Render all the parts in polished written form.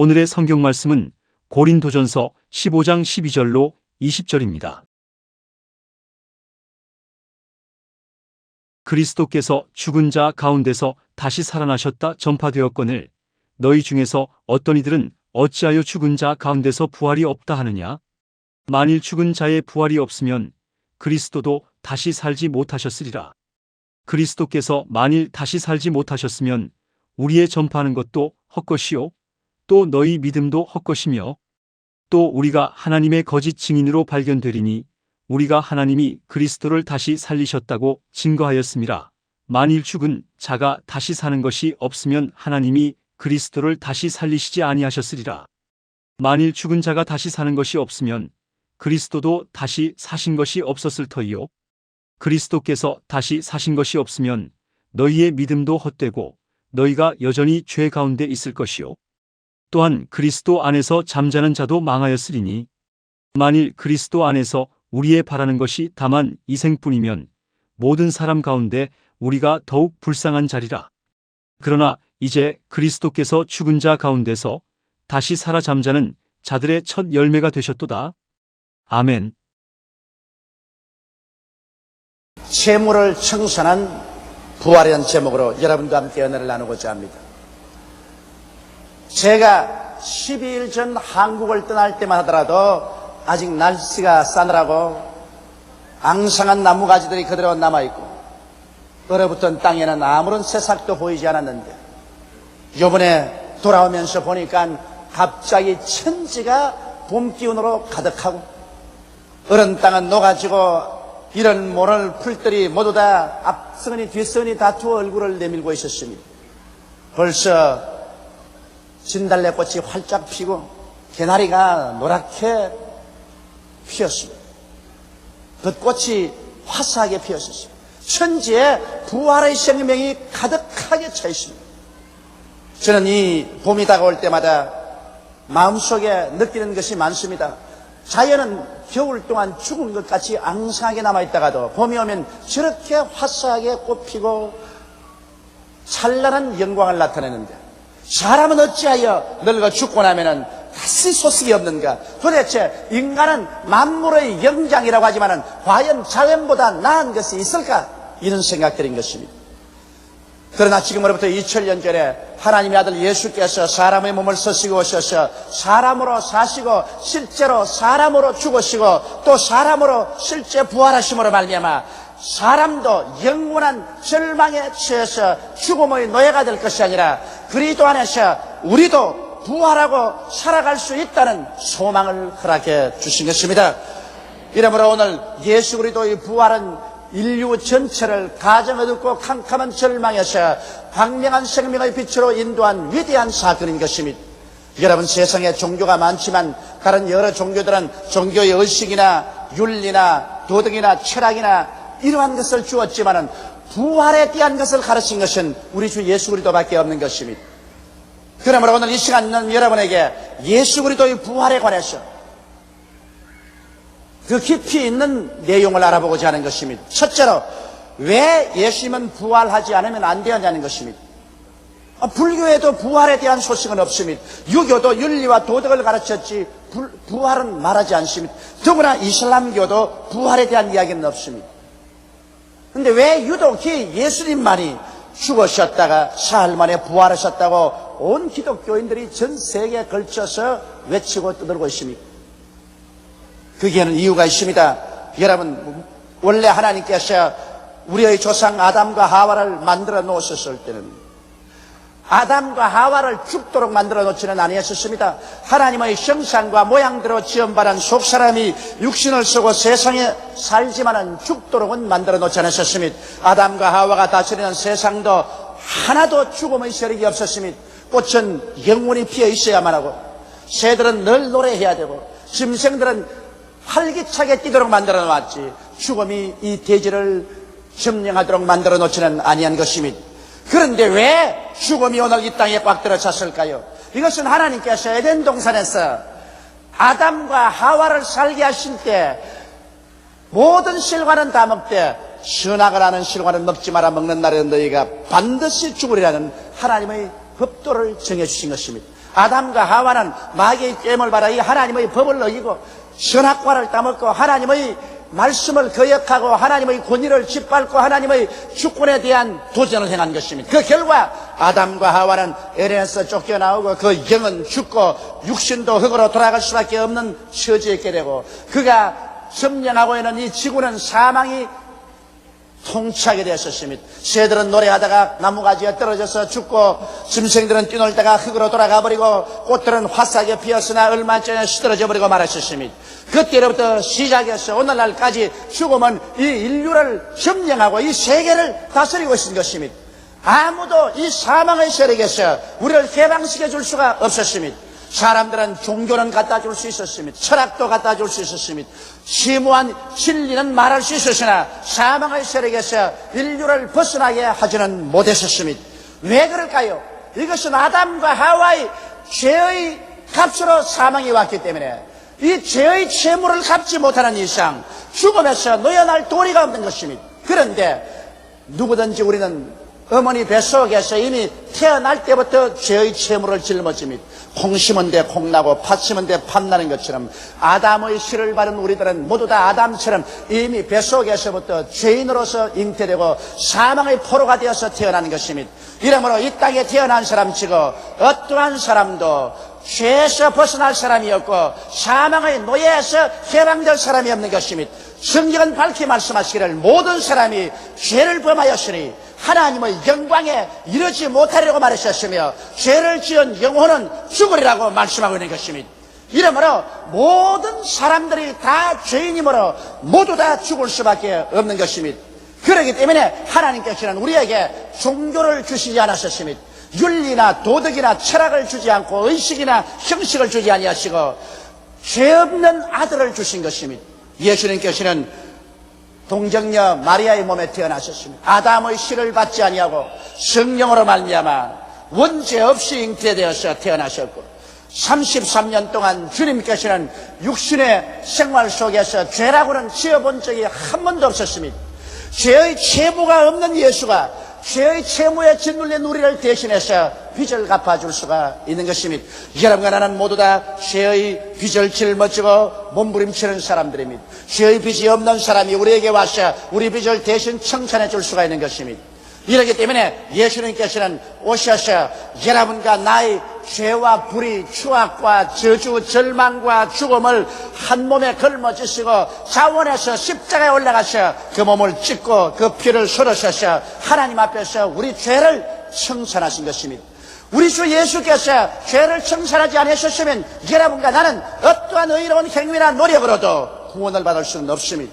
오늘의 성경 말씀은 고린도전서 15장 12절로 20절입니다. 그리스도께서 죽은 자 가운데서 다시 살아나셨다 전파되었거늘 너희 중에서 어떤 이들은 어찌하여 죽은 자 가운데서 부활이 없다 하느냐? 만일 죽은 자의 부활이 없으면 그리스도도 다시 살지 못하셨으리라. 그리스도께서 만일 다시 살지 못하셨으면 우리의 전파하는 것도 헛것이요 또 너희 믿음도 헛것이며 또 우리가 하나님의 거짓 증인으로 발견되리니 우리가 하나님이 그리스도를 다시 살리셨다고 증거하였음이라. 만일 죽은 자가 다시 사는 것이 없으면 하나님이 그리스도를 다시 살리시지 아니하셨으리라. 만일 죽은 자가 다시 사는 것이 없으면 그리스도도 다시 사신 것이 없었을 터이요. 그리스도께서 다시 사신 것이 없으면 너희의 믿음도 헛되고 너희가 여전히 죄 가운데 있을 것이요. 또한 그리스도 안에서 잠자는 자도 망하였으리니 만일 그리스도 안에서 우리의 바라는 것이 다만 이 생뿐이면 모든 사람 가운데 우리가 더욱 불쌍한 자리라. 그러나 이제 그리스도께서 죽은 자 가운데서 다시 살아 잠자는 자들의 첫 열매가 되셨도다. 아멘. 재물을 청산한 부활이라는 제목으로 여러분과 함께 은혜를 나누고자 합니다. 제가 12일 전 한국을 떠날 때만 하더라도 아직 날씨가 싸늘하고 앙상한 나무가지들이 그대로 남아있고 얼어붙은 땅에는 아무런 새싹도 보이지 않았는데 이번에 돌아오면서 보니까 갑자기 천지가 봄 기운으로 가득하고 얼은 땅은 녹아지고 이런 모를 풀들이 모두 다 앞서니 뒤서니 다투어 얼굴을 내밀고 있었습니다. 벌써 진달래꽃이 활짝 피고 개나리가 노랗게 피었습니다. 벚꽃이 화사하게 피었습니다. 천지에 부활의 생명이 가득하게 차 있습니다. 저는 이 봄이 다가올 때마다 마음속에 느끼는 것이 많습니다. 자연은 겨울 동안 죽은 것 같이 앙상하게 남아있다가도 봄이 오면 저렇게 화사하게 꽃피고 찬란한 영광을 나타내는데 사람은 어찌하여 늙어 죽고 나면은 다시 소식이 없는가? 도대체 인간은 만물의 영장이라고 하지만은 과연 자연보다 나은 것이 있을까? 이런 생각들인 것입니다. 그러나 지금으로부터 2000년 전에 하나님의 아들 예수께서 사람의 몸을 쓰시고 오셔서 사람으로 사시고 실제로 사람으로 죽으시고 또 사람으로 실제 부활하심으로 말미암아 사람도 영원한 절망에 처해서 죽음의 노예가 될 것이 아니라 그리스도 안에서 우리도 부활하고 살아갈 수 있다는 소망을 허락해 주신 것입니다. 이러므로 오늘 예수 그리스도의 부활은 인류 전체를 가정어둡고 캄캄한 절망에서 광명한 생명의 빛으로 인도한 위대한 사건인 것입니다. 여러분, 세상에 종교가 많지만 다른 여러 종교들은 종교의 의식이나 윤리나 도덕이나 철학이나 이러한 것을 주었지만은 부활에 대한 것을 가르친 것은 우리 주 예수 그리스도밖에 없는 것입니다. 그러므로 오늘 이 시간은 여러분에게 예수 그리스도의 부활에 관해서 그 깊이 있는 내용을 알아보고자 하는 것입니다. 첫째로 왜 예수님은 부활하지 않으면 안 되었냐는 것입니다. 불교에도 부활에 대한 소식은 없습니다. 유교도 윤리와 도덕을 가르쳤지 부활은 말하지 않습니다. 더구나 이슬람교도 부활에 대한 이야기는 없습니다. 그런데 왜 유독히 예수님만이 죽으셨다가 사흘 만에 부활하셨다고 온 기독교인들이 전 세계에 걸쳐서 외치고 떠들고 있습니까? 거기에는 이유가 있습니다. 여러분, 원래 하나님께서 우리의 조상 아담과 하와를 만들어 놓으셨을 때는 아담과 하와를 죽도록 만들어 놓지는 아니었습니다. 하나님의 형상과 모양대로 지음받은 속사람이 육신을 쓰고 세상에 살지만은 죽도록은 만들어 놓지 않으셨습니다. 아담과 하와가 다스리는 세상도 하나도 죽음의 세력이 없었습니다. 꽃은 영원히 피어 있어야만 하고 새들은 늘 노래해야 되고 짐승들은 활기차게 뛰도록 만들어 놓았지 죽음이 이 대지를 점령하도록 만들어 놓지는 아니한 것입니다. 그런데 왜 죽음이 오늘 이 땅에 꽉 들어찼을까요? 이것은 하나님께서 에덴 동산에서 아담과 하와를 살게 하실 때 모든 실과는 다 먹되 선악을 아는 실과는 먹지 마라, 먹는 날에 너희가 반드시 죽으리라는 하나님의 법도를 정해주신 것입니다. 아담과 하와는 마귀의 꾀임을 받아 이 하나님의 법을 어기고 선악과를 따먹고 하나님의 말씀을 거역하고 하나님의 권위를 짓밟고 하나님의 주권에 대한 도전을 행한 것입니다. 그 결과 아담과 하와는 에덴에서 쫓겨나오고 그 영은 죽고 육신도 흙으로 돌아갈 수밖에 없는 처지에 있게 되고 그가 점령하고 있는 이 지구는 사망이 통치하게 되었습니다. 새들은 노래하다가 나무가지에 떨어져서 죽고 짐승들은 뛰놀다가 흙으로 돌아가 버리고 꽃들은 화사하게 피었으나 얼마 전에 시들어져 버리고 말았습니다. 그때로부터 시작해서 오늘날까지 죽음은 이 인류를 점령하고 이 세계를 다스리고 있는 것입니다. 아무도 이 사망의 세력에서 우리를 해방시켜 줄 수가 없었습니다. 사람들은 종교는 갖다 줄 수 있었습니다. 철학도 갖다 줄 수 있었습니다. 심오한 진리는 말할 수 있었으나 사망의 세력에서 인류를 벗어나게 하지는 못했었습니다. 왜 그럴까요? 이것은 아담과 하와의 죄의 값으로 사망이 왔기 때문에 이 죄의 채무를 갚지 못하는 이상 죽음에서 놓여날 도리가 없는 것입니다. 그런데 누구든지 우리는 어머니 뱃속에서 이미 태어날 때부터 죄의 채무를 짊어집니다. 콩 심은 데 콩 나고 팥 심은 데 팥 나는 것처럼 아담의 씨를 받은 우리들은 모두 다 아담처럼 이미 뱃속에서부터 죄인으로서 잉태되고 사망의 포로가 되어서 태어난 것입니다. 이러므로 이 땅에 태어난 사람치고 어떠한 사람도 죄에서 벗어날 사람이었고 사망의 노예에서 해방될 사람이 없는 것입니다. 성경은 밝히 말씀하시기를 모든 사람이 죄를 범하였으니 하나님의 영광에 이르지 못하리라고 말하셨으며 죄를 지은 영혼은 죽으리라고 말씀하고 있는 것입니다. 이러므로 모든 사람들이 다 죄인이므로 모두 다 죽을 수밖에 없는 것입니다. 그렇기 때문에 하나님께서는 우리에게 종교를 주시지 않았습니다. 윤리나 도덕이나 철학을 주지 않고 의식이나 형식을 주지 아니하시고 죄 없는 아들을 주신 것입니다. 예수님께서는 동정녀 마리아의 몸에 태어나셨습니다. 아담의 씨를 받지 아니하고 성령으로 말미암아 원죄 없이 잉태되어서 태어나셨고 33년 동안 주님께서는 육신의 생활 속에서 죄라고는 지어본 적이 한 번도 없었습니다. 죄의 채무가 없는 예수가 죄의 채무에 짓눌린 우리를 대신해서 빚을 갚아줄 수가 있는 것입니다. 여러분과 나는 모두 다 죄의 빚을 짊어지고 몸부림치는 사람들입니다. 죄의 빚이 없는 사람이 우리에게 와서 우리 빚을 대신 청산해 줄 수가 있는 것입니다. 이렇기 때문에 예수님께서는 오셔서 여러분과 나의 죄와 불의, 추악과 저주, 절망과 죽음을 한 몸에 걸머지시고 자원해서 십자가에 올라가서 그 몸을 찢고 그 피를 쏟으셔서 하나님 앞에서 우리 죄를 청산하신 것입니다. 우리 주 예수께서 죄를 청산하지 않으셨으면 여러분과 나는 어떠한 의로운 행위나 노력으로도 구원을 받을 수는 없습니다.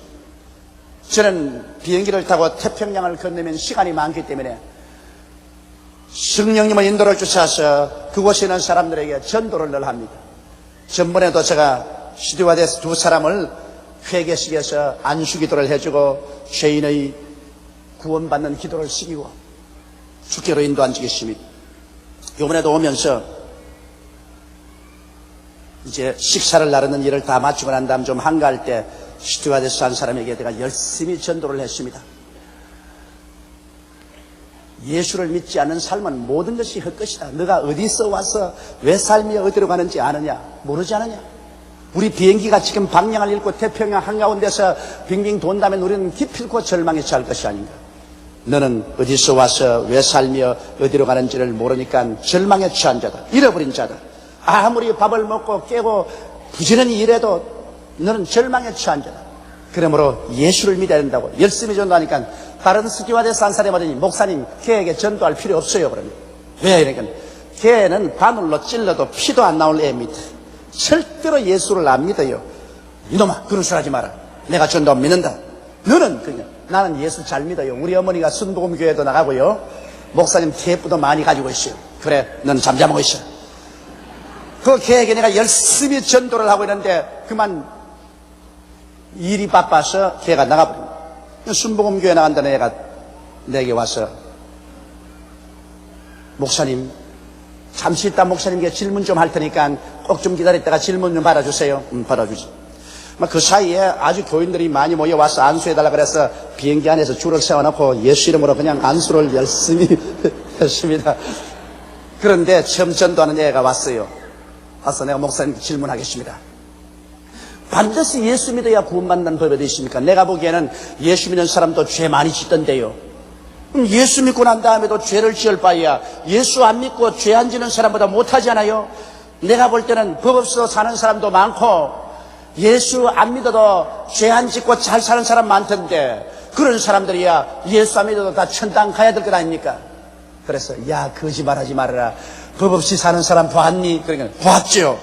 저는 비행기를 타고 태평양을 건너면 시간이 많기 때문에 성령님의 인도를 주셔서 그곳에 있는 사람들에게 전도를 늘 합니다. 전번에도 제가 스튜어디스 두 사람을 회개식에서 안수기도를 해주고 죄인의 구원받는 기도를 시키고 주께로 인도한 적이 있습니다. 이번에도 오면서 이제 식사를 나르는 일을 다 마치고 난 다음 좀 한가할 때 스튜어디스 한 사람에게 내가 열심히 전도를 했습니다. 예수를 믿지 않는 삶은 모든 것이 헛것이다. 너가 어디서 와서 왜 삶이 어디로 가는지 아느냐? 모르지 않느냐? 우리 비행기가 지금 방향을 잃고 태평양 한가운데서 빙빙 돈다면 우리는 기필코 절망에 처할 것이 아닌가? 너는 어디서 와서 왜 살며 어디로 가는지를 모르니까 절망에 처한 자다. 잃어버린 자다. 아무리 밥을 먹고 깨고 부지런히 일해도 너는 절망에 처한 자다. 그러므로 예수를 믿어야 된다고 열심히 전도하니까 다른 스튜어디스 한 사람이 하더니 목사님 걔에게 전도할 필요 없어요. 그러면 왜? 그러니까 걔는 바늘로 찔러도 피도 안 나올 애입니다. 절대로 예수를 안 믿어요. 이놈아 그런 소리 하지 마라. 내가 전도 안 믿는다. 너는 그냥 나는 예수 잘 믿어요. 우리 어머니가 순복음교회도 나가고요. 목사님 테이프도 많이 가지고 있어요. 그래 너는 잠잠하고 있어. 그 걔에게 내가 열심히 전도를 하고 있는데 그만 일이 바빠서 걔가 나가버립니다. 순복음교회 나간다는 애가 내게 와서 목사님 잠시 있다 목사님께 질문 좀 할 테니까 꼭 좀 기다렸다가 질문 좀 받아주세요. 받아주지. 그 사이에 아주 교인들이 많이 모여와서 안수해달라 그래서 비행기 안에서 줄을 세워놓고 예수 이름으로 그냥 안수를 열심히 했습니다. 그런데 처음 전도하는 애가 왔어요. 와서 내가 목사님께 질문하겠습니다. 반드시 예수 믿어야 구원받는 법이 어디 있습니까? 내가 보기에는 예수 믿는 사람도 죄 많이 짓던데요. 그럼 예수 믿고 난 다음에도 죄를 지을 바에야 예수 안 믿고 죄 안 지는 사람보다 못하지 않아요? 내가 볼 때는 법 없어 사는 사람도 많고 예수 안 믿어도 죄 안 짓고 잘 사는 사람 많던데 그런 사람들이야 예수 안 믿어도 다 천당 가야 될 것 아닙니까? 그래서 야 거짓말하지 말아라. 법 없이 사는 사람 보았니? 그러니까 보았죠.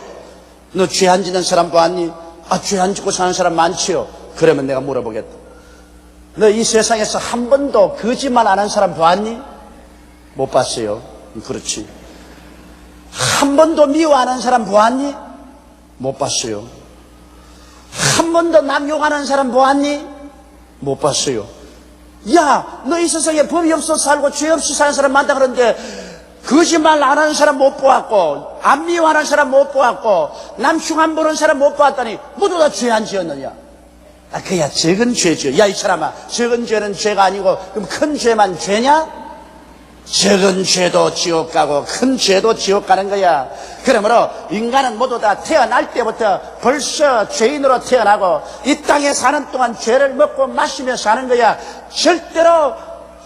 너 죄 안 짓는 사람 보았니? 아, 죄 안 짓고 사는 사람 많지요. 그러면 내가 물어보겠다. 너 이 세상에서 한 번도 거짓말 안 한 사람 보았니? 못 봤어요. 그렇지. 한 번도 미워 안 한 사람 보았니? 못 봤어요. 한 번도 남 욕하는 사람 보았니? 못 봤어요. 야, 너 이 세상에 법이 없어 살고 죄 없이 사는 사람 많다 그러는데 거짓말 안 하는 사람 못 보았고 안 미워하는 사람 못 보았고 남 흉 안 보는 사람 못 보았다니 모두 다 죄 안 지었느냐? 아, 그야 적은 죄죠. 야, 이 사람아, 적은 죄는 죄가 아니고 그럼 큰 죄만 죄냐? 적은 죄도 지옥 가고 큰 죄도 지옥 가는 거야. 그러므로 인간은 모두 다 태어날 때부터 벌써 죄인으로 태어나고 이 땅에 사는 동안 죄를 먹고 마시며 사는 거야. 절대로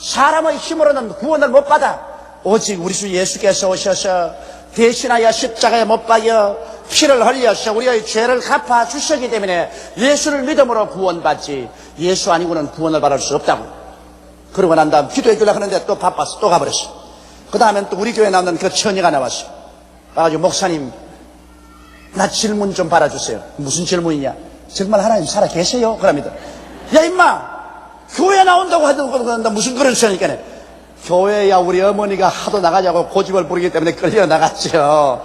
사람의 힘으로는 구원을 못 받아. 오직 우리 주 예수께서 오셔서 대신하여 십자가에 못 박여 피를 흘려서 우리의 죄를 갚아 주셨기 때문에 예수를 믿음으로 구원받지 예수 아니고는 구원을 받을 수 없다고. 그러고 난 다음 기도해 주려고 하는데 또 바빠서 또 가버렸어. 그 다음엔 또 우리 교회에 나오는 그 처녀가 나왔어. 와가지고 목사님 나 질문 좀 받아주세요. 무슨 질문이냐? 정말 하나님 살아 계세요? 그럽니다. 야 임마 교회 나온다고 하던 무슨 그런 소리니까 교회야 우리 어머니가 하도 나가자고 고집을 부리기 때문에 끌려 나갔죠.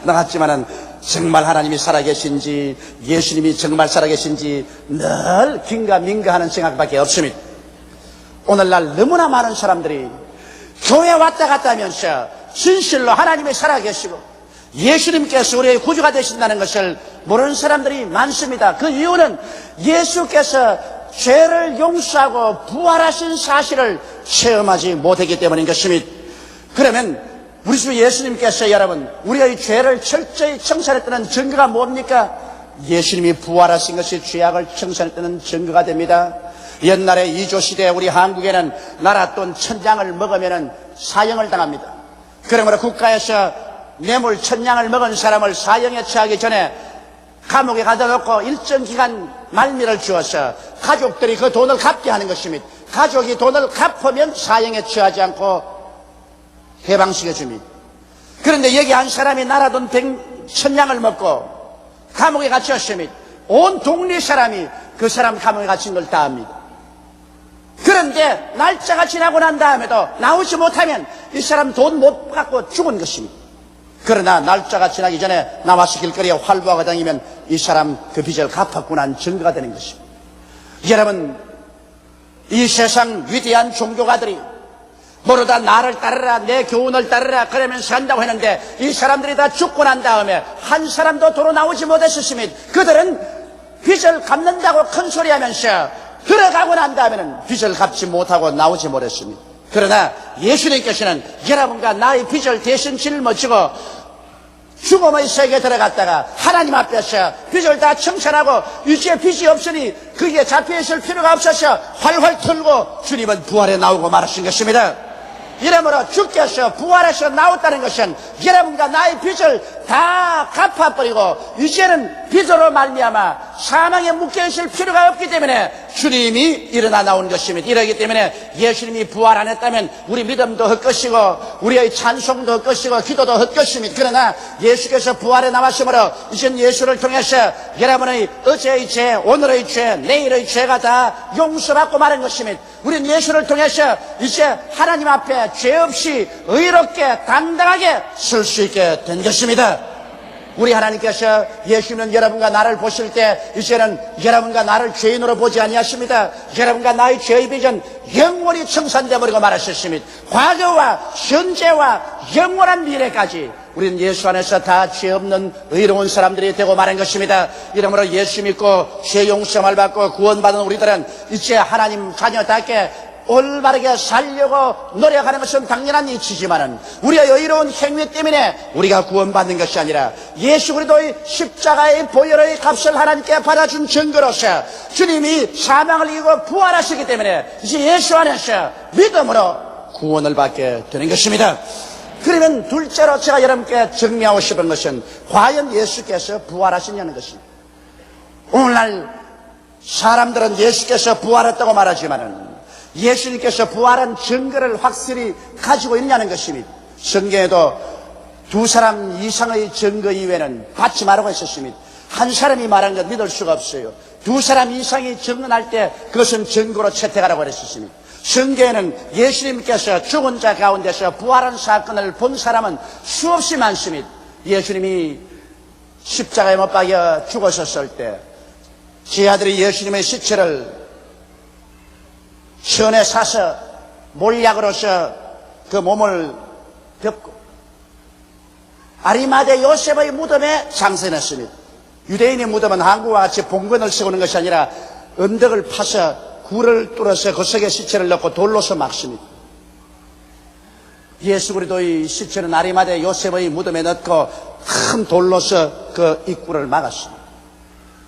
나갔지만은 정말 하나님이 살아계신지 예수님이 정말 살아계신지 늘 긴가민가 하는 생각밖에 없습니다. 오늘날 너무나 많은 사람들이 교회 왔다 갔다 하면서 진실로 하나님이 살아계시고 예수님께서 우리의 구주가 되신다는 것을 모르는 사람들이 많습니다. 그 이유는 예수께서 죄를 용서하고 부활하신 사실을 체험하지 못했기 때문인 것입니다. 그러면 우리 주 예수님께서 여러분 우리의 죄를 철저히 청산했다는 증거가 뭡니까? 예수님이 부활하신 것이 죄악을 청산했다는 증거가 됩니다. 옛날에 이조시대 우리 한국에는 나랏돈 1000장을 먹으면 사형을 당합니다. 그러므로 국가에서 뇌물 1000장을 먹은 사람을 사형에 처하기 전에 감옥에 가둬 놓고 일정 기간 말미를 주어서 가족들이 그 돈을 갚게 하는 것입니다. 가족이 돈을 갚으면 사형에 처하지 않고 해방시켜 줍니다. 그런데 여기 한 사람이 나라돈 1000장을 먹고 감옥에 갇혔습니다. 온 동네 사람이 그 사람 감옥에 갇힌 걸 다 압니다. 그런데 날짜가 지나고 난 다음에도 나오지 못하면 이 사람 돈 못 갖고 죽은 것입니다. 그러나 날짜가 지나기 전에 나와서 길거리에 활보하고 다니면 이 사람 그 빚을 갚았구나 하는 증거가 되는 것입니다. 여러분 이 세상 위대한 종교가들이 모두 다 나를 따르라 내 교훈을 따르라 그러면서 한다고 했는데 이 사람들이 다 죽고 난 다음에 한 사람도 도로 나오지 못했었습니다. 그들은 빚을 갚는다고 큰소리하면서 들어가고 난 다음에는 빚을 갚지 못하고 나오지 못했습니다. 그러나 예수님께서는 여러분과 나의 빚을 대신 짊어지고 죽음의 세계에 들어갔다가 하나님 앞에서 빚을 다 청산하고 이제 빚이 없으니 그게 잡혀 있을 필요가 없어서 활활 털고 주님은 부활에 나오고 말하신 것입니다. 이러므로 주께서 부활해서 나왔다는 것은 여러분과 나의 빚을 다 갚아버리고 이제는 빚으로 말미암아 사망에 묶여있을 필요가 없기 때문에 주님이 일어나 나온 것입니다. 이러기 때문에 예수님이 부활 안 했다면 우리 믿음도 헛것이고 우리의 찬송도 헛것이고 기도도 헛것입니다. 그러나 예수께서 부활에 나왔으므로 이젠 예수를 통해서 여러분의 어제의 죄, 오늘의 죄, 내일의 죄가 다 용서받고 마는 것입니다. 우리는 예수를 통해서 이제 하나님 앞에 죄 없이 의롭게 당당하게 설 수 있게 된 것입니다. 우리 하나님께서 예수님은 여러분과 나를 보실 때 이제는 여러분과 나를 죄인으로 보지 아니하십니다. 여러분과 나의 죄의 빚은 영원히 청산되어버리고 말하셨습니다. 과거와 현재와 영원한 미래까지 우리는 예수 안에서 다 죄 없는 의로운 사람들이 되고 마는 것입니다. 이러므로 예수 믿고 죄 용서를 받고 구원받은 우리들은 이제 하나님 자녀답게 올바르게 살려고 노력하는 것은 당연한 이치지만은 우리의 의로운 행위 때문에 우리가 구원받는 것이 아니라 예수 그리스도의 십자가의 보혈의 값을 하나님께 받아준 증거로서 주님이 사망을 이기고 부활하시기 때문에 이제 예수 안에서 믿음으로 구원을 받게 되는 것입니다. 그러면 둘째로 제가 여러분께 증명하고 싶은 것은 과연 예수께서 부활하시냐는 것입니다. 오늘날 사람들은 예수께서 부활했다고 말하지만은 예수님께서 부활한 증거를 확실히 가지고 있냐는 것입니다. 성경에도 두 사람 이상의 증거 이외에는 받지 말라고 했었습니다. 한 사람이 말한 것 믿을 수가 없어요. 두 사람 이상이 증언할 때 그것은 증거로 채택하라고 했었습니다. 성경에는 예수님께서 죽은 자 가운데서 부활한 사건을 본 사람은 수없이 많습니다. 예수님이 십자가에 못 박여 죽으셨을 때 제 아들이 예수님의 시체를 천에 사서 몰약으로서 그 몸을 덮고 아리마대 요셉의 무덤에 장사해놨습니다. 유대인의 무덤은 한국과 같이 봉건을 세우는 것이 아니라 언덕을 파서 굴을 뚫어서 그 속에 시체를 넣고 돌로서 막습니다. 예수 그리스도의 시체는 아리마대 요셉의 무덤에 넣고 큰 돌로서 그 입구를 막았습니다.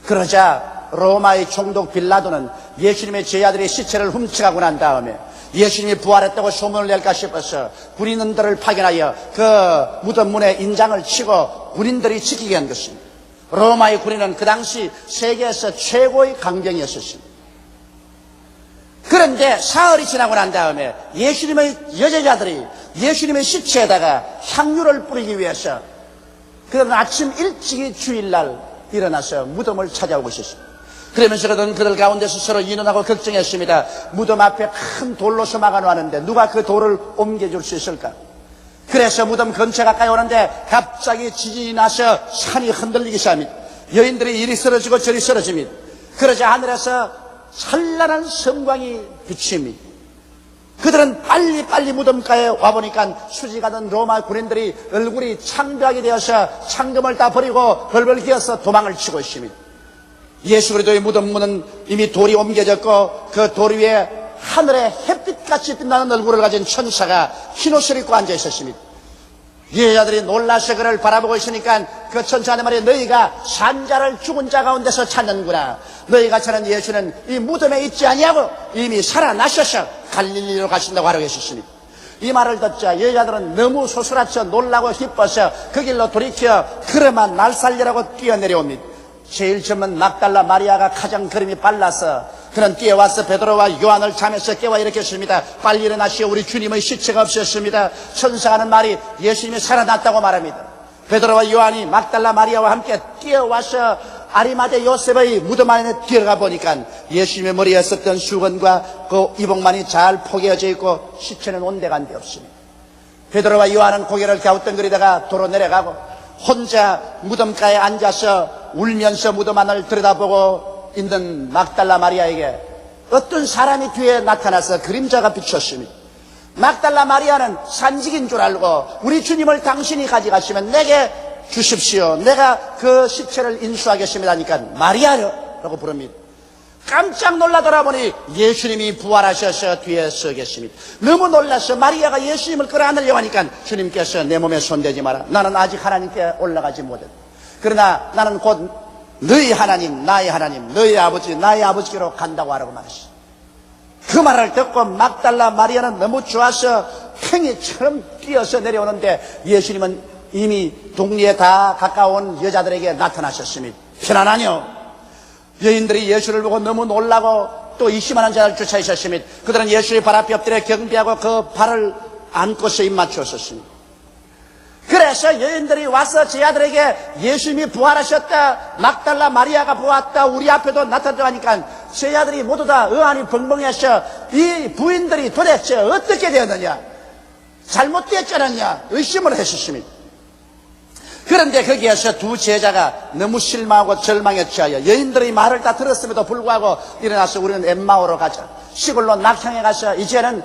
그러자 로마의 총독 빌라도는 예수님의 제자들의 시체를 훔쳐가고 난 다음에 예수님이 부활했다고 소문을 낼까 싶어서 군인들을 파견하여 그 무덤 문에 인장을 치고 군인들이 지키게 한 것입니다. 로마의 군인은 그 당시 세계에서 최고의 강경이었습니다. 그런데 사흘이 지나고 난 다음에 예수님의 여제자들이 예수님의 시체에다가 향유를 뿌리기 위해서 그들은 아침 일찍이 주일날 일어나서 무덤을 찾아오고 있었습니다. 그러면서 그들 가운데서 서로 인원하고 걱정했습니다. 무덤 앞에 큰 돌로서 막아놓았는데 누가 그 돌을 옮겨줄 수 있을까? 그래서 무덤 근처 가까이 오는데 갑자기 지진이 나서 산이 흔들리기 시작합니다. 여인들이 이리 쓰러지고 저리 쓰러집니다. 그러자 하늘에서 찬란한 성광이 비칩니다. 그들은 빨리빨리 무덤가에 와보니까 수지가던 로마 군인들이 얼굴이 창백하게 되어서 창금을 다 버리고 벌벌 기어서 도망을 치고 있습니다. 예수 그리스도의 무덤 문은 이미 돌이 옮겨졌고 그 돌 위에 하늘에 햇빛같이 빛나는 얼굴을 가진 천사가 흰옷을 입고 앉아 있었습니다. 여자들이 놀라서 그를 바라보고 있으니까 그 천사한테 말해 너희가 산자를 죽은 자 가운데서 찾는구나. 너희가 찾는 예수는 이 무덤에 있지 아니하고 이미 살아나셔서 갈릴리로 가신다고 하라고 했었습니다. 이 말을 듣자 여자들은 너무 소스라쳐 놀라고 기뻐서 그 길로 돌이켜 그러만 날 살리라고 뛰어내려옵니다. 제일 처음은 막달라 마리아가 가장 걸음이 빨라서 그는 뛰어와서 베드로와 요한을 잠에서 깨워 일으켰습니다. 빨리 일어나시오. 우리 주님의 시체가 없었습니다. 천사가 하는 말이 예수님이 살아났다고 말합니다. 베드로와 요한이 막달라 마리아와 함께 뛰어와서 아리마대 요셉의 무덤 안에 들어가 보니까 예수님의 머리에 썼던 수건과 그 이복만이 잘 포개어져 있고 시체는 온데간데 없습니다. 베드로와 요한은 고개를 갸우뚱거리다가 도로 내려가고 혼자 무덤가에 앉아서 울면서 무덤 안을 들여다보고 있는 막달라 마리아에게 어떤 사람이 뒤에 나타나서 그림자가 비쳤습니다. 막달라 마리아는 산직인 줄 알고 우리 주님을 당신이 가져가시면 내게 주십시오. 내가 그 시체를 인수하겠습니다 하니까 마리아라고 부릅니다. 깜짝 놀라 돌아보니 예수님이 부활하셔서 뒤에 서 계십니다. 너무 놀라서 마리아가 예수님을 끌어안으려고 하니까 주님께서 내 몸에 손대지 마라. 나는 아직 하나님께 올라가지 못했다. 그러나 나는 곧 너희 하나님, 나의 하나님, 너희 아버지, 나의 아버지께로 간다고 하라고 말했어요. 그 말을 듣고 막달라 마리아는 너무 좋아서 팽이처럼 뛰어서 내려오는데 예수님은 이미 동리에 다 가까운 여자들에게 나타나셨습니다. 편안하뇨? 여인들이 예수를 보고 너무 놀라고 또 이심하는 자를 쫓아 있었습니다. 그들은 예수의 발 앞에 엎드려 경배하고 그 발을 안고서 입 맞추었습니다. 그래서 여인들이 와서 제 아들에게 예수님이 부활하셨다, 막달라 마리아가 보았다, 우리 앞에도 나타났다 하니까 제 아들이 모두 다 의안이 벙벙해서 이 부인들이 도대체 어떻게 되었느냐, 잘못되었지 않았냐 의심을 했었습니다. 그런데 거기에서 두 제자가 너무 실망하고 절망에 취하여 여인들의 말을 다 들었음에도 불구하고 일어나서 우리는 엠마오로 가자, 시골로 낙향에 가서 이제는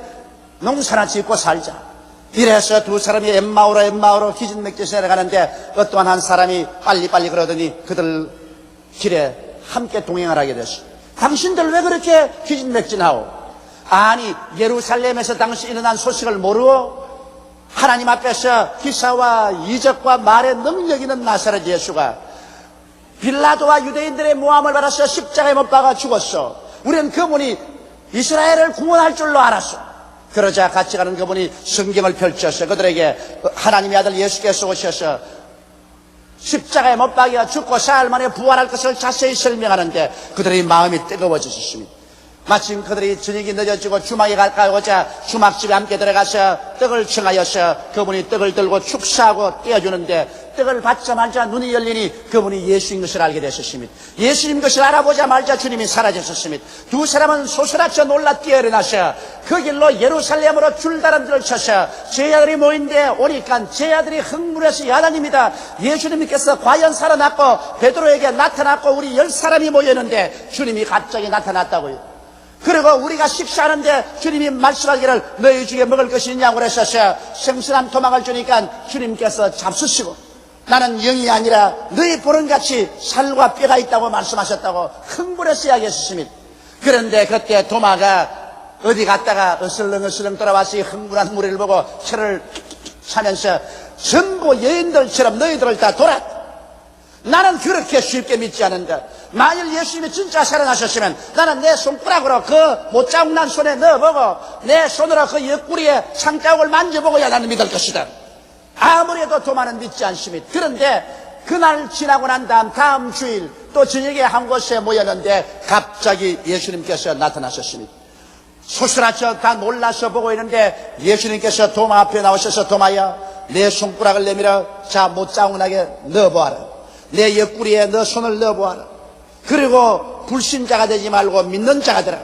농사나 짓고 살자. 이래서 두 사람이 엠마오로 기진맥주에서 내려가는데 어떠한 한 사람이 빨리빨리 그러더니 그들 길에 함께 동행을 하게 됐어요. 당신들 왜 그렇게 기진맥진하오? 아니 예루살렘에서 당시 일어난 소식을 모르고 하나님 앞에서 기사와 이적과 말의 능력 있는 나사렛 예수가 빌라도와 유대인들의 모함을 받아서 십자가에 못 박아 죽었어. 우리는 그분이 이스라엘을 구원할 줄로 알았어. 그러자 같이 가는 그분이 성경을 펼쳐서 그들에게 하나님의 아들 예수께서 오셔서 십자가에 못 박여 죽고 사흘 만에 부활할 것을 자세히 설명하는데 그들의 마음이 뜨거워졌습니다. 마침 그들이 저녁이 늦어지고 주막에 가까우자 주막집에 함께 들어가서 떡을 청하여서 그분이 떡을 들고 축사하고 떼어주는데 떡을 받자마자 눈이 열리니 그분이 예수인 것을 알게 되셨습니다. 예수님 것을 알아보자마자 주님이 사라졌습니다. 두 사람은 소스라쳐 놀라 뛰어일어나서 그 길로 예루살렘으로 줄다람쥐를 쳐서 제자들이 모인데 오니까 제자들이 흥분해서 야단입니다. 예수님께서 과연 살아났고 베드로에게 나타났고 우리 10사람이 모였는데 주님이 갑자기 나타났다고요. 그리고 우리가 식사하는데 주님이 말씀하기를 너희 중에 먹을 것이 있냐고 그랬어서 생선한 토막을 주니까 주님께서 잡수시고 나는 영이 아니라 너희 보는같이 살과 뼈가 있다고 말씀하셨다고 흥분해서 이야기했습니다. 그런데 그때 도마가 어디 갔다가 어슬렁어슬렁 돌아와서 흥분한 무리를 보고 혀를 차면서 전부 여인들처럼 너희들을 다 돌았다. 나는 그렇게 쉽게 믿지 않는다. 만일 예수님이 진짜 살아나셨으면 나는 내 손가락으로 그 못자국난 손에 넣어보고 내 손으로 그 옆구리에 창자국을 만져보고야 나는 믿을 것이다. 아무래도 도마는 믿지 않습니다. 그런데 그날 지나고 난 다음 주일 또 저녁에 한 곳에 모였는데 갑자기 예수님께서 나타나셨습니다. 소스라쳐 다 놀라서 보고 있는데 예수님께서 도마 앞에 나오셔서 도마야 내 손가락을 내밀어 자 못자국나게 넣어보아라. 내 옆구리에 너 손을 넣어보아라. 그리고 불신자가 되지 말고 믿는 자가 되라.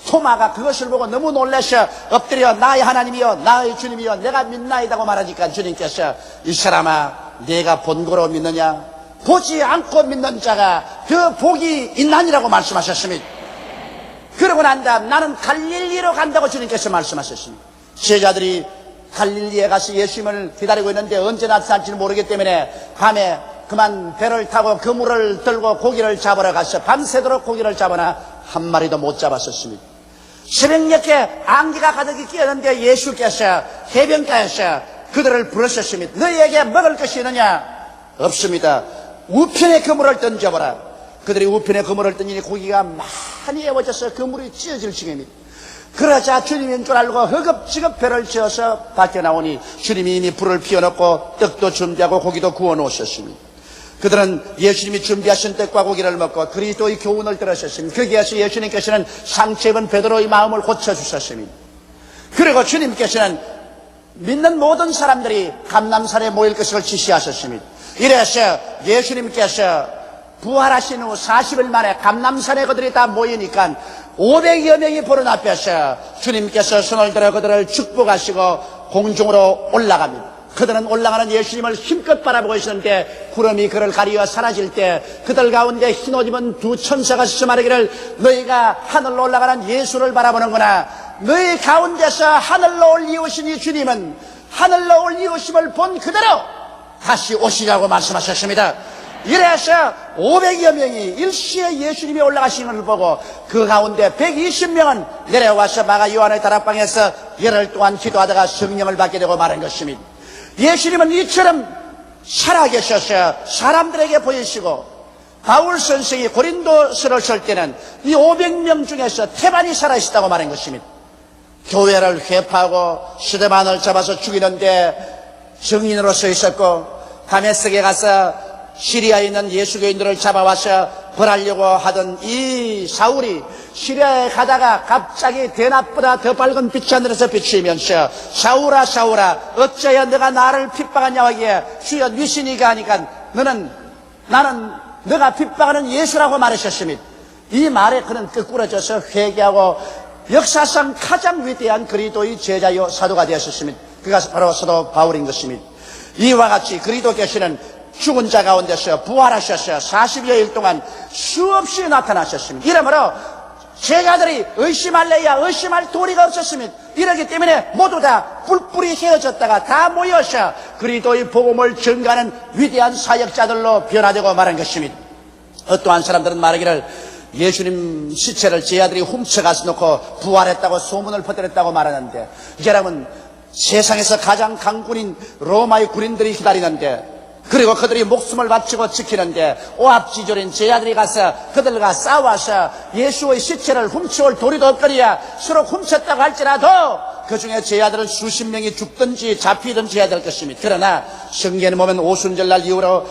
토마가 그것을 보고 너무 놀라서 엎드려 나의 하나님이여 나의 주님이여 내가 믿나이다고 말하니까 주님께서 이 사람아 내가 본 거로 믿느냐? 보지 않고 믿는 자가 그 복이 있나니라고 말씀하셨습니다. 그러고 난 다음 나는 갈릴리로 간다고 주님께서 말씀하셨습니다. 제자들이 갈릴리에 가서 예수님을 기다리고 있는데 언제 나타날지는 모르기 때문에 밤에 그만 배를 타고 그물을 들고 고기를 잡으러 가서 밤새도록 고기를 잡으나 한 마리도 못 잡았었습니다. 새벽녘에 안개가 가득히 끼었는데 예수께서 해변가에서 그들을 부르셨습니다. 너희에게 먹을 것이 있느냐? 없습니다. 우편에 그물을 던져보라. 그들이 우편에 그물을 던지니 고기가 많이 애워져서 그물이 찢어질 지경입니다. 그러자 주님인 줄 알고 허겁지겁 배를 지어서 밖에 나오니 주님이 이미 불을 피워놓고 떡도 준비하고 고기도 구워 놓으셨습니다. 그들은 예수님이 준비하신 떡과 고기를 먹고 그리스도의 교훈을 들으셨습니다. 거기에서 예수님께서는 상처 입은 베드로의 마음을 고쳐주셨습니다. 그리고 주님께서는 믿는 모든 사람들이 감람산에 모일 것을 지시하셨습니다. 이래서 예수님께서 부활하신 후 40일 만에 감람산에 그들이 다 모이니까 500여 명이 보는 앞에서 주님께서 손을 들어 그들을 축복하시고 공중으로 올라갑니다. 그들은 올라가는 예수님을 힘껏 바라보고 있었는데 구름이 그를 가리어 사라질 때 그들 가운데 흰옷 입은 두 천사가 서서 말하기를 너희가 하늘로 올라가는 예수를 바라보는구나. 너희 가운데서 하늘로 올리우신 이 주님은 하늘로 올리우심을 본 그대로 다시 오시라고 말씀하셨습니다. 이래서 500여 명이 일시에 예수님이 올라가시는 걸 보고 그 가운데 120명은 내려와서 마가 요한의 다락방에서 열흘 동안 기도하다가 성령을 받게 되고 말한 것입니다. 예수님은 이처럼 살아계셔서 사람들에게 보이시고 바울 선생이 고린도서를 쓸 때는 이 500명 중에서 태반이 살아있다고 말한 것입니다. 교회를 회파하고 스데반을 잡아서 죽이는데 증인으로 서 있었고 다메섹에 가서 시리아에 있는 예수교인들을 잡아와서 벌하려고 하던 이 사울이 시리아에 가다가 갑자기 대낮보다 더 밝은 빛이 하늘에서 비추면서 사울아 사울아 어찌하여 너가 나를 핍박하냐 하기에 주여 위신이가 하니까 나는 너가 핍박하는 예수라고 말하셨습니다. 이 말에 그는 끄꾸러져서 회개하고 역사상 가장 위대한 그리스도의 제자요 사도가 되었습니다. 그가 바로 사도 바울인 것입니다. 이와 같이 그리스도께서는 죽은 자 가운데서 부활하셔서 40여일 동안 수없이 나타나셨습니다. 이러므로 제자들이 의심할래야 의심할 도리가 없었습니다. 이러기 때문에 모두 다 뿔뿔이 헤어졌다가 다 모여서 그리스도의 복음을 전가하는 위대한 사역자들로 변화되고 말한 것입니다. 어떠한 사람들은 말하기를 예수님 시체를 제 아들이 훔쳐가서 놓고 부활했다고 소문을 퍼뜨렸다고 말하는데, 여러분, 세상에서 가장 강군인 로마의 군인들이 기다리는데, 그리고 그들이 목숨을 바치고 지키는데 오합지졸인 제 아들이 가서 그들과 싸워서 예수의 시체를 훔쳐올 도리도 없거니와 서로 훔쳤다고 할지라도 그 중에 제 아들은 수십 명이 죽든지 잡히든지 해야 될 것입니다. 그러나 성경에 보면 오순절날 이후로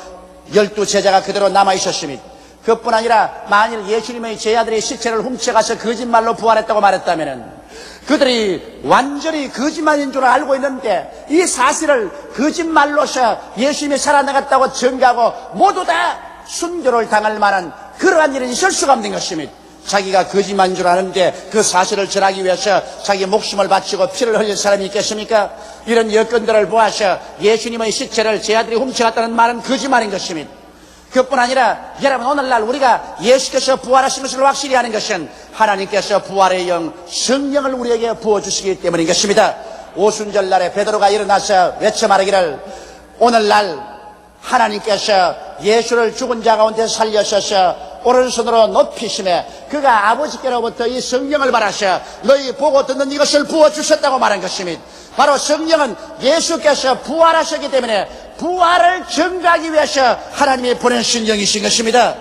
12제자가 그대로 남아있었습니다. 그뿐 아니라 만일 예수님의 제 아들의 시체를 훔쳐가서 거짓말로 부활했다고 말했다면 그들이 완전히 거짓말인 줄 알고 있는데 이 사실을 거짓말로서 예수님이 살아나갔다고 증거하고 모두 다 순교를 당할 만한 그러한 일은 있을 수가 없는 것입니다. 자기가 거짓말인 줄 아는데 그 사실을 전하기 위해서 자기 목숨을 바치고 피를 흘릴 사람이 있겠습니까? 이런 여건들을 보아서 예수님의 시체를 제 아들이 훔쳐갔다는 말은 거짓말인 것입니다. 그뿐 아니라 여러분, 오늘날 우리가 예수께서 부활하신 것을 확실히 아는 것은 하나님께서 부활의 영 성령을 우리에게 부어주시기 때문인 것입니다. 오순절날에 베드로가 일어나서 외쳐 말하기를, 오늘날 하나님께서 예수를 죽은 자 가운데 살려셔서 오른손으로 높이심에 그가 아버지께로부터 이 성령을 받아서 너희 보고 듣는 이것을 부어주셨다고 말한 것입니다. 바로 성령은 예수께서 부활하셨기 때문에 부활을 증거하기 위해서 하나님이 보내신 영이신 것입니다.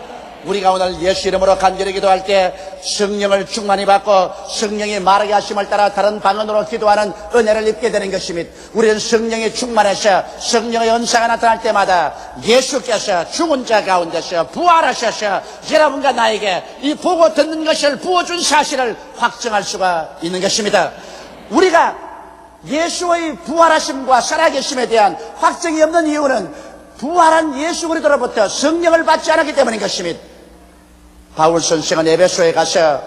우리가 오늘 예수 이름으로 간절히 기도할 때 성령을 충만히 받고 성령이 말하게 하심을 따라 다른 방언으로 기도하는 은혜를 입게 되는 것입니다. 우리는 성령이 충만해서 성령의 은사가 나타날 때마다 예수께서 죽은 자 가운데서 부활하셔서 여러분과 나에게 이 보고 듣는 것을 부어준 사실을 확증할 수가 있는 것입니다. 우리가 예수의 부활하심과 살아계심에 대한 확증이 없는 이유는 부활한 예수 그리스도로부터 성령을 받지 않았기 때문인 것입니다. 바울 선생은 에베소에 가서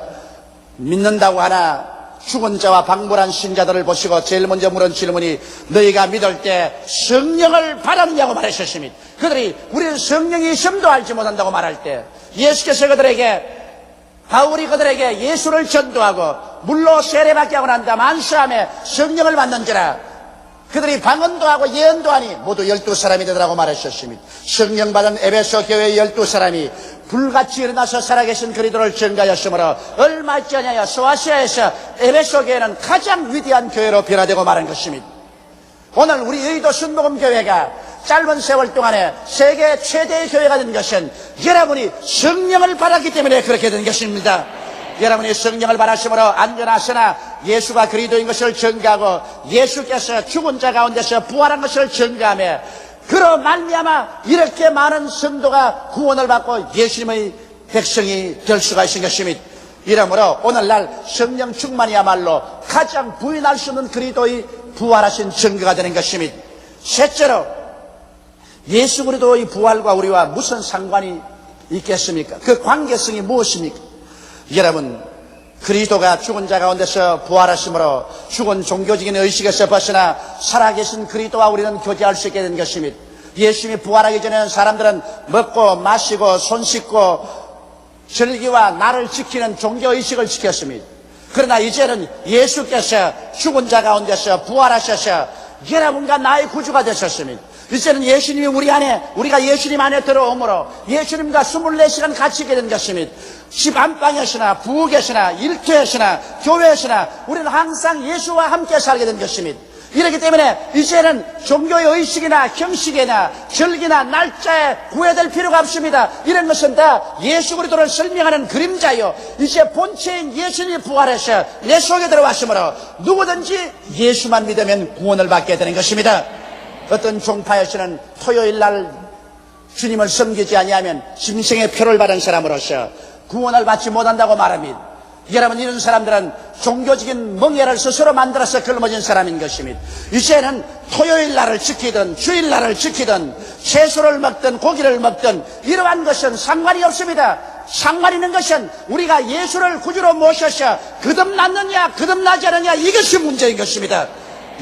믿는다고 하나 죽은 자와 방불한 신자들을 보시고 제일 먼저 물은 질문이 너희가 믿을 때 성령을 받았느냐고 말하셨습니다. 그들이 우리는 성령이 있음도 알지 못한다고 말할 때 예수께서 바울이 그들에게 예수를 전도하고 물로 세례받게 하고 난 다음 안수함에 성령을 받는지라 그들이 방언도 하고 예언도 하니 모두 12사람이 되더라고 말하셨습니다. 성령 받은 에베소 교회의 12사람이 불같이 일어나서 살아계신 그리스도를 증거하였으므로 얼마 있지 않아요 소아시아에서 에베소 교회는 가장 위대한 교회로 변화되고 말한 것입니다. 오늘 우리 의도 순복음교회가 짧은 세월 동안에 세계 최대의 교회가 된 것은 여러분이 성령을 받았기 때문에 그렇게 된 것입니다. 여러분이 성령을 받았으므로 안전하시나 예수가 그리스도인 것을 증거하고 예수께서 죽은 자 가운데서 부활한 것을 증거하며 그로 말미암아 이렇게 많은 성도가 구원을 받고 예수님의 백성이 될 수가 있는 것입니다. 이러므로 오늘날 성령 충만이야말로 가장 부인할 수 없는 그리스도의 부활하신 증거가 되는 것입니다. 셋째로 예수 그리스도의 부활과 우리와 무슨 상관이 있겠습니까? 그 관계성이 무엇입니까? 여러분, 그리스도가 죽은 자 가운데서 부활하심으로 죽은 종교적인 의식에서 벗어나 살아계신 그리스도와 우리는 교제할 수 있게 된 것입니다. 예수님이 부활하기 전에는 사람들은 먹고 마시고 손 씻고 절기와 날을 지키는 종교의식을 지켰습니다. 그러나 이제는 예수께서 죽은 자 가운데서 부활하셔서 여러분과 나의 구주가 되셨습니다. 이제는 예수님이 우리가 예수님 안에 들어오므로 예수님과 24시간 같이 있게 된 것입니다. 집 안방에서나 부엌에서나 일터에서나 교회에서나 우리는 항상 예수와 함께 살게 된 것입니다. 이렇기 때문에 이제는 종교의 의식이나 형식이나 절기나 날짜에 구애될 필요가 없습니다. 이런 것은 다 예수 그리스도를 설명하는 그림자요. 이제 본체인 예수님이 부활해서 내 속에 들어왔으므로 누구든지 예수만 믿으면 구원을 받게 되는 것입니다. 어떤 종파에서는 토요일 날 주님을 섬기지 아니하면 짐승의 표를 받은 사람으로서 구원을 받지 못한다고 말합니다. 여러분, 이런 사람들은 종교적인 멍에를 스스로 만들어서 걸머진 사람인 것입니다. 이제는 토요일 날을 지키든 주일 날을 지키든 채소를 먹든 고기를 먹든 이러한 것은 상관이 없습니다. 상관 있는 것은 우리가 예수를 구주로 모셔서 거듭났느냐 거듭나지 않느냐 이것이 문제인 것입니다.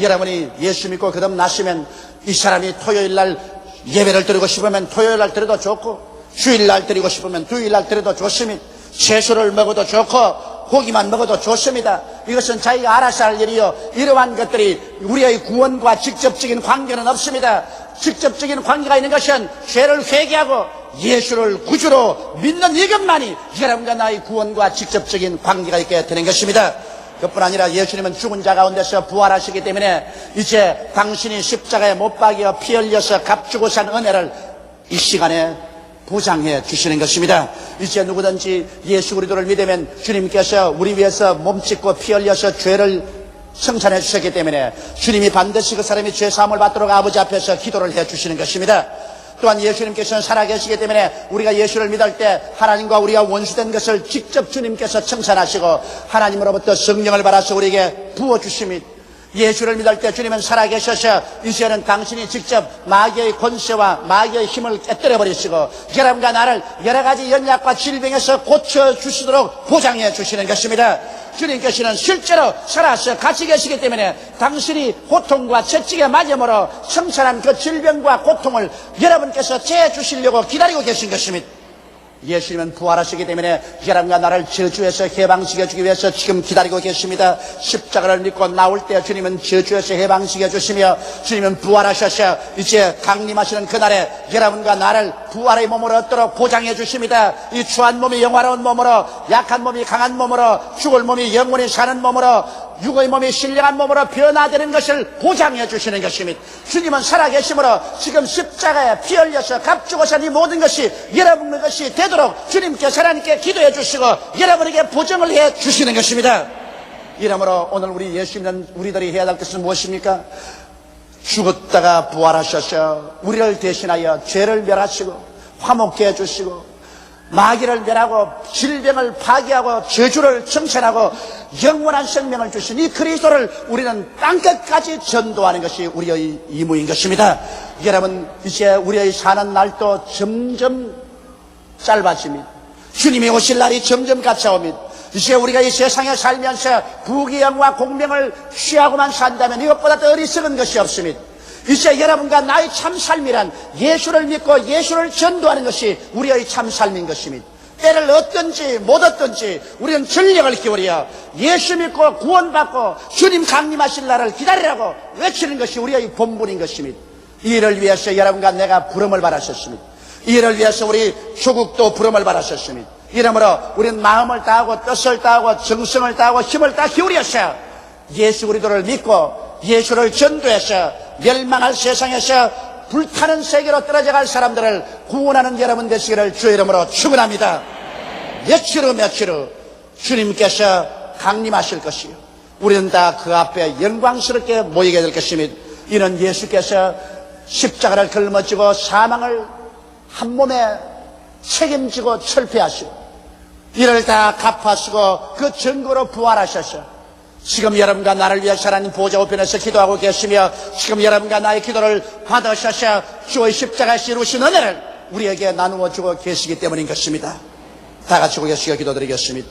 여러분이 예수 믿고 거듭나시면 이 사람이 토요일 날 예배를 드리고 싶으면 토요일 날 드려도 좋고 주일 날 드리고 싶으면 주일 날 드려도 좋습니다. 채소를 먹어도 좋고 고기만 먹어도 좋습니다. 이것은 자기가 알아서 할 일이요. 이러한 것들이 우리의 구원과 직접적인 관계는 없습니다. 직접적인 관계가 있는 것은 죄를 회개하고 예수를 구주로 믿는 이것만이 여러분과 나의 구원과 직접적인 관계가 있게 되는 것입니다. 그뿐 아니라 예수님은 죽은 자 가운데서 부활하시기 때문에 이제 당신이 십자가에 못 박여 피 흘려서 값주고 산 은혜를 이 시간에 보장해 주시는 것입니다. 이제 누구든지 예수 그리스도를 믿으면 주님께서 우리 위해서 몸짓고 피 흘려서 죄를 성찬해 주셨기 때문에 주님이 반드시 그 사람이 죄 사함을 받도록 아버지 앞에서 기도를 해 주시는 것입니다. 또한 예수님께서는 살아계시기 때문에 우리가 예수를 믿을 때 하나님과 우리가 원수된 것을 직접 주님께서 청산하시고 하나님으로부터 성령을 받아서 우리에게 부어주심이, 예수를 믿을 때 주님은 살아계셔서 이제는 당신이 직접 마귀의 권세와 마귀의 힘을 깨뜨려 버리시고 여러분과 나를 여러 가지 연약과 질병에서 고쳐주시도록 보장해 주시는 것입니다. 주님께서는 실제로 살아서 같이 계시기 때문에 당신이 고통과 채찍에 맞음으로 청산한 그 질병과 고통을 여러분께서 재주시려고 기다리고 계신 것입니다. 예수님은 부활하시기 때문에 여러분과 나를 저주에서 해방시켜주기 위해서 지금 기다리고 계십니다. 십자가를 믿고 나올 때 주님은 저주에서 해방시켜 주시며 주님은 부활하셔서 이제 강림하시는 그날에 여러분과 나를 부활의 몸으로 얻도록 보장해 주십니다. 이 추한 몸이 영화로운 몸으로, 약한 몸이 강한 몸으로, 죽을 몸이 영원히 사는 몸으로, 육의 몸이 신령한 몸으로 변화되는 것을 보장해 주시는 것입니다. 주님은 살아계심으로 지금 십자가에 피 흘려서 값주고 산 이 모든 것이 여러분의 것이 되도록 주님께서 하나님께 기도해 주시고 여러분에게 보증을 해 주시는 것입니다. 이러므로 오늘 우리 예수 믿는 우리들이 해야 할 것은 무엇입니까? 죽었다가 부활하셔서 우리를 대신하여 죄를 멸하시고 화목케 해주시고 마귀를 멸하고 질병을 파괴하고 저주를 청산하고 영원한 생명을 주신 이 그리스도를 우리는 땅끝까지 전도하는 것이 우리의 임무인 것입니다. 여러분, 이제 우리의 사는 날도 점점 짧아집니다. 주님이 오실 날이 점점 가까웁니다. 이제 우리가 이 세상에 살면서 부귀영화 공명을 취하고만 산다면 이것보다 더 어리석은 것이 없습니다. 이제 여러분과 나의 참 삶이란 예수를 믿고 예수를 전도하는 것이 우리의 참 삶인 것입니다. 때를 얻든지 못 얻든지 우리는 전력을 기울여 예수 믿고 구원받고 주님 강림하실 날을 기다리라고 외치는 것이 우리의 본분인 것입니다. 이 일을 위해서 여러분과 내가 부름을 받았었습니다. 이 일을 위해서 우리 조국도 부름을 받았었습니다. 이러므로 우리는 마음을 다하고 뜻을 다하고 정성을 다하고 힘을 다 기울여서 예수 그리스도를 믿고 예수를 전도해서 멸망할 세상에서 불타는 세계로 떨어져 갈 사람들을 구원하는 여러분 되시기를 주의 이름으로 축원합니다. 며칠 후 주님께서 강림하실 것이요 우리는 다 그 앞에 영광스럽게 모이게 될 것입니다. 이는 예수께서 십자가를 걸머지고 사망을 한 몸에 책임지고 철폐하시고 이를 다 갚아시고 그 증거로 부활하셔서 지금 여러분과 나를 위해서 하나님 보좌 우편에서 기도하고 계시며 지금 여러분과 나의 기도를 받으셔서 주의 십자가에서 이루신 은혜를 우리에게 나누어 주고 계시기 때문인 것입니다. 다 같이 고개 숙여 기도드리겠습니다.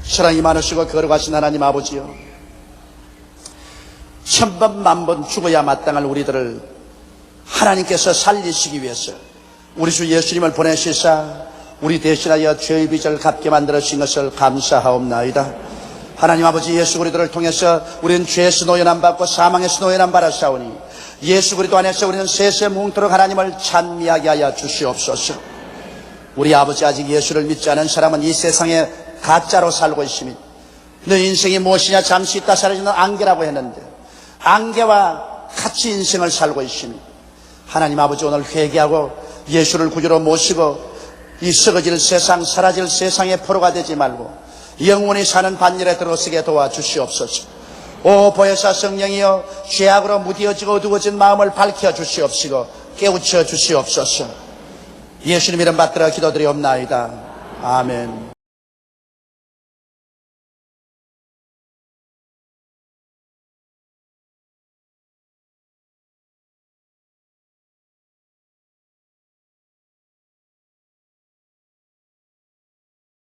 사랑이 많으시고 거룩하신 하나님 아버지요, 천번 만번 죽어야 마땅할 우리들을 하나님께서 살리시기 위해서 우리 주 예수님을 보내시사 우리 대신하여 죄의 빚을 갚게 만들어주신 것을 감사하옵나이다. 하나님 아버지, 예수 그리스도를 통해서 우리는 죄에서 노연함 받고 사망에서 노연함 받았사오니 예수 그리스도 안에서 우리는 세세 뭉토록 하나님을 찬미하게 하여 주시옵소서. 우리 아버지, 아직 예수를 믿지 않은 사람은 이 세상에 가짜로 살고 있습니다. 너 인생이 무엇이냐, 잠시 있다 사라지는 안개라고 했는데 안개와 같이 인생을 살고 있습니다. 하나님 아버지, 오늘 회개하고 예수를 구주로 모시고 이 썩어질 세상, 사라질 세상의 포로가 되지 말고 영원히 사는 반열에 들어서게 도와주시옵소서. 오 보혜사 성령이여, 죄악으로 무디어지고 어두워진 마음을 밝혀주시옵시고 깨우쳐 주시옵소서. 예수님 이름 받들어 기도드리옵나이다. 아멘.